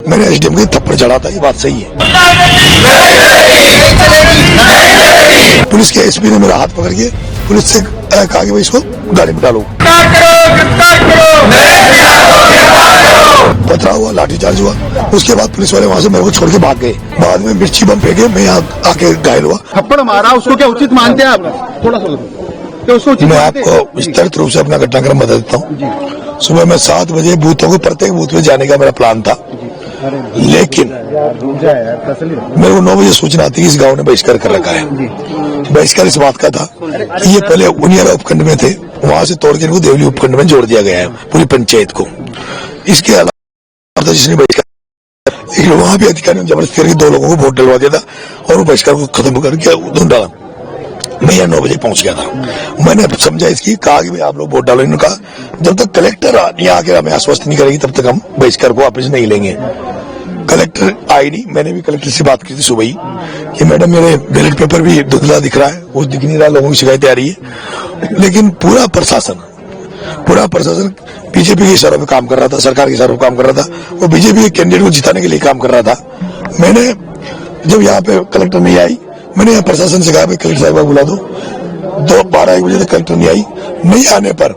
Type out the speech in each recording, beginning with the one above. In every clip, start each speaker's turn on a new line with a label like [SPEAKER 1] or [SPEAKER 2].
[SPEAKER 1] मैंने एसडीएम के थप्पड़ चढ़ा था, ये बात सही है। पुलिस के एसपी ने मेरा हाथ पकड़ के पुलिस से कहा कि भाई इसको गाड़ी में डालो। पथराव हुआ, लाठीचार्ज हुआ। उसके बाद पुलिस वाले वहां से मेरे को छोड़ के भाग गए। बाद में मिर्ची बम फेंके, मैं यहाँ आके घायल हुआ।
[SPEAKER 2] थप्पड़ मारा, उसको क्या उचित मानते हैं आप? थोड़ा सा
[SPEAKER 1] मैं आपको विस्तृत रूप से अपना घटनाक्रम बता देता हूँ। सुबह में 7 बजे बूथों को प्रत्येक बूथ में जाने का मेरा प्लान था, लेकिन मेरे को 9 बजे सूचना आती है इस गांव ने बहिष्कार कर रखा है। बहिष्कार इस बात का था कि ये पहले उनियारा उपखंड में थे, वहां से तोड़ के इनको देवली उपखंड में जोड़ दिया गया है पूरी पंचायत को। इसके अलावा जिसने बहिष्कार, लेकिन वहां भी अधिकारियों ने जबरदस्ती करके 2 लोगों को वोट डलवा दिया था और वो बहिष्कार को खत्म करके डाला। मैं यहाँ 9 बजे पहुंच गया था। मैंने समझा इसकी, कहा कि भाई आप लोग वोट डालो। इन्होंने कहा जब तक कलेक्टर यहाँ आके हमें आश्वस्त नहीं करेगी तब तक हम बहिष्कार को वापस नहीं लेंगे। कलेक्टर आई नहीं। मैंने भी कलेक्टर से बात की थी सुबह ही कि मैडम मेरे बैलेट पेपर भी धुंधला दिख रहा है, वो दिख नहीं रहा, लोगों की शिकायतें आ रही है। लेकिन पूरा प्रशासन बीजेपी के इशारों पे काम कर रहा था, सरकार के इशारों पे काम कर रहा था, वो बीजेपी के कैंडिडेट को जिताने के लिए काम कर रहा था। मैंने जब यहाँ पे कलेक्टर नहीं आई, मैंने यहाँ प्रशासन से कहा भाई कलेक्टर साहब बुला दो। 12-1 बजे तक कलेक्टर नहीं आई। नहीं आने पर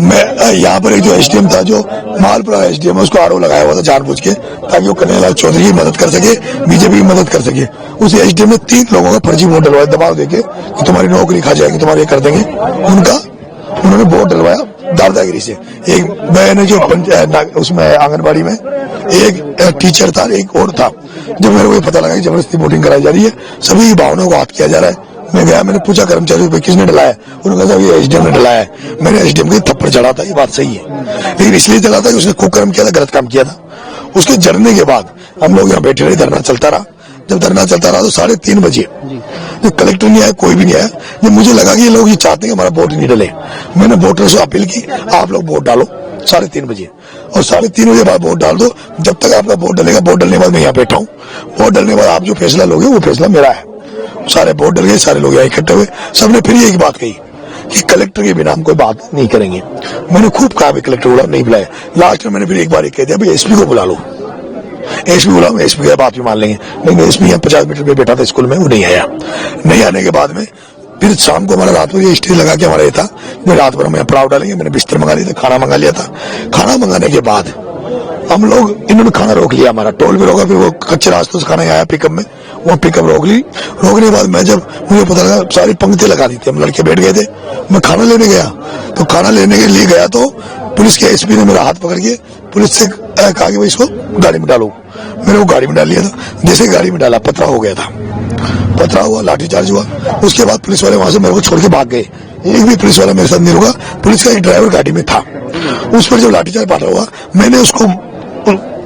[SPEAKER 1] मैं यहाँ पर एक जो एसडीएम था, जो मालपुरा एसडीएम है, उसको आरोप लगाया हुआ था जानबूझ के, ताकि वो कन्हैयालाल चौधरी की मदद कर सके, बीजेपी की मदद कर सके। उस एसडीएम ने 3 लोगों का फर्जी वोट डलवाया दबाव देके कि तुम्हारी नौकरी खा जाएगी, तुम्हारे कर देंगे। उन्होंने वोट डलवाया दादागिरी से। एक मैंने जो उसमें आंगनबाड़ी में एक टीचर था, एक और था। जब मेरे को ये पता लगा कि जबरदस्ती वोटिंग कराई जा रही है, सभी भावनाओं को हाथ किया जा रहा है, मैं गया, मैंने पूछा कर्मचारी को किसने डलाया। उन्होंने कहा ये एसडीएम ने डलाया है। मैंने एसडीएम के थप्पड़ चढ़ा था, ये बात सही है, लेकिन इसलिए चढ़ा था कि उसने कुकर्म किया था, गलत काम किया था। उसके जड़ने के बाद हम लोग यहाँ बैठे रहे, धरना चलता रहा। जब धरना चलता रहा तो 3:30 बजे जब कलेक्टर नहीं आया, कोई भी नहीं आया, जब मुझे लगा कि ये लोग ये चाहते हैं हमारा वोट नहीं डले, मैंने वोटर से अपील की आप लोग वोट डालो 3:30 बजे, और 3:30 बजे बाद वोट डाल दो। जब तक आपका वोट डलेगा, वोट डलने के बाद मैं यहाँ बैठा हूँ, वोट डलने के बाद आप जो फैसला लोगे वो फैसला मेरा है। सारे वोट डल गए, सारे लोग यहाँ इकट्ठे हुए। सबने फिर एक बात कही कि कलेक्टर के बिना हम कोई बात नहीं करेंगे। मैंने खूब कहा कलेक्टर बुला, नहीं बुलाया। लास्ट में मैंने फिर एक बार कह दिया भाई एसपी को बुला लो। एसपी बुला, एसपी की बात भी मान लेंगे। लेकिन एसपी यहाँ 50 मीटर पे बैठा था स्कूल में, वो नहीं आया। नहीं आने के बाद में फिर शाम को हमारा रात को ये स्टेज लगा के हमारा ये था रात भर हम पड़ाव डालेंगे। मैंने बिस्तर मंगा लिया था, खाना मंगा लिया था। खाना मंगाने के बाद हम लोग, इन्होंने खाना रोक लिया, हमारा टोल भी रोका। फिर वो कच्चे रास्तों से खाना आया पिकअप में, वो पिकअप रोक ली। रोकने के बाद मैं जब मुझे पता लगा, सारी पंक्तियां लगा दी थी, हम लड़के बैठ गए थे। मैं खाना लेने गया, तो खाना लेने के लिए गया तो पुलिस के एसपी ने मेरा हाथ पकड़ के पुलिस से कहा कि भाई इसको गाड़ी में डालो। मैंने वो गाड़ी में डाल लिया था। जैसे गाड़ी में डाला, पथराव हो गया था। पथराव हुआ, लाठीचार्ज हुआ। उसके बाद पुलिस वाले वहां से मेरे को छोड़ के भाग गए। एक भी पुलिस वाला मेरे साथ नहीं रुका। पुलिस का एक ड्राइवर गाड़ी में था। उस पर जब लाठीचार्ज पथराव हुआ, मैंने उसको,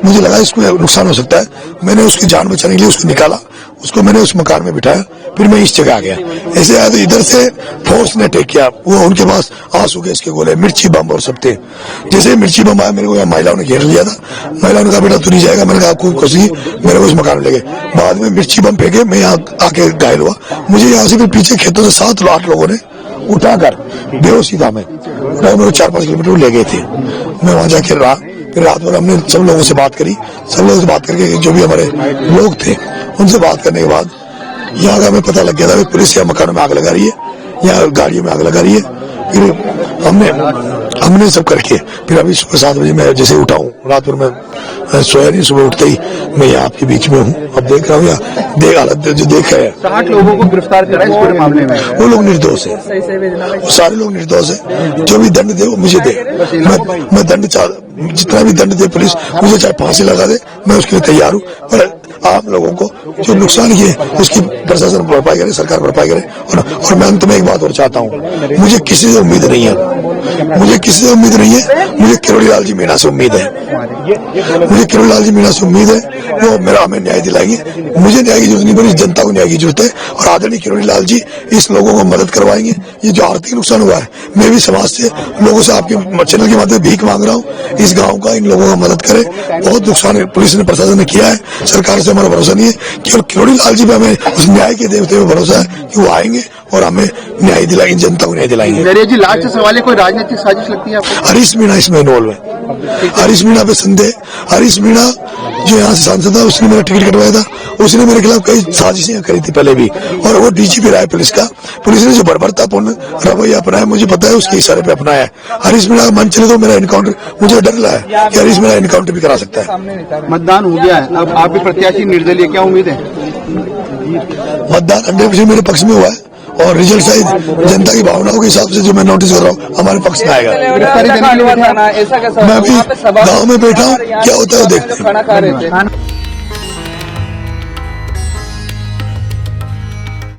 [SPEAKER 1] मुझे लगा इसमें नुकसान हो सकता है, मैंने उसकी जान बचाने के लिए उसको निकाला। उसको मैंने उस मकान में बिठाया, फिर मैं इस जगह आ गया। ऐसे आया तो इधर से फोर्स ने अटैक किया। वो उनके पास आंसू गैस के गोले, मिर्ची बम और सब थे। जैसे मिर्ची बम आया, मेरे को महिलाओं ने घेर लिया था। महिलाओं ने कहा बेटा तू नहीं जाएगा। मैंने कहा आपको कुछ नहीं, मेरे को उस मकान में ले गए। बाद में मिर्ची बम फेंके, मैं यहाँ आके घायल हुआ। मुझे यहाँ से फिर पीछे खेतों से 7-8 लोगों ने उठाकर बेहोशीता में 4-5 किलोमीटर ले गए थे। मैं वहां जाके रहा। फिर रात भर हमने सब लोगों से बात करी। सब लोगों से बात करके जो भी हमारे लोग थे उनसे बात करने के बाद यहाँ का हमें पता लग गया था कि पुलिस यहाँ मकानों में आग लगा रही है, यहाँ गाड़ियों में आग लगा रही है। फिर हमने सब करके फिर अभी सुबह 7 बजे मैं जैसे उठा हूँ, रात भर मैं सोया नहीं, सुबह उठते ही मैं यहाँ आपके बीच में हूँ। अब देख रहा हूँ यहाँ हालत जो देखा है।
[SPEAKER 2] 60 लोगों को गिरफ्तार करा इस पूरे मामले में।
[SPEAKER 1] वो लोग निर्दोष है, सारे लोग निर्दोष है। जो भी दंड दे वो मुझे दे। मैं दंड जितना भी दंड दे पुलिस, मुझे चाहे फांसी लगा दे, मैं उसके लिए तैयार हूँ। पर आम लोगों को जो नुकसान किए उसकी प्रशासन भरपाई करे, सरकार भरपाई करे। और मैं अंत में एक बात और चाहता हूँ, मुझे किसी से उम्मीद नहीं है, मुझे किरोड़ी लाल जी मीणा से उम्मीद है। मुझे किरोड़ी लाल जी मीणा से उम्मीद है, वो मेरा हमें न्याय दिलाएगी। मुझे न्याय की जरूरत नहीं, पर इस जनता को न्याय की जरूरत है। और आदरणीय किरोड़ी लाल जी इस लोगों को मदद करवाएंगे। ये जो आर्थिक नुकसान हुआ है, मैं भी समाज से, लोगों से, आपके चैनल के माध्यम से भीख मांग रहा हूँ, इस गाँव का इन लोगों का मदद करे। बहुत नुकसान पुलिस ने, प्रशासन ने किया है। सरकार से हमारा भरोसा नहीं है, केवल किरोड़ी लाल जी पे हमें उस न्याय के देवते में भरोसा है कि वो आएंगे और हमें न्याय दिलाएंगे, जनता को न्याय दिलाएंगे।
[SPEAKER 2] जी लास्ट सवाल है, कोई राजनीतिक साजिश लगती है आपको?
[SPEAKER 1] हरीश मीणा इसमें इन्वॉल्व है। हरीश मीणा पे संदेह। हरीश मीणा जो यहाँ से सांसद था, उसने मेरा टिकट कटवाया था, उसने मेरे खिलाफ कई साजिशें करी थी पहले भी, और वो डीजीपी रहा है पुलिस का। पुलिस ने जो बर्बरतापूर्ण रवैया अपनाया, मुझे पता है उसके इशारे पे अपनाया है। हरीश मीणा का मन चले तो मेरा इनकाउंटर, मुझे डर लगा है कि हरीश मीणा इनकाउंटर भी करा सकता है।
[SPEAKER 2] मतदान हो गया है, अब आप भी प्रत्याशी निर्दलीय, क्या उम्मीद है?
[SPEAKER 1] मतदान 100% मेरे पक्ष में हुआ है, और रिजल्ट शायद जनता की भावनाओं के हिसाब से जो मैं नोटिस कर रहा हूँ हमारे पक्ष में आएगा।
[SPEAKER 2] गिरफ्तारी देने के लिए
[SPEAKER 1] मैं भी गाँव में बैठा हूँ, क्या होता है वो देखते हैं।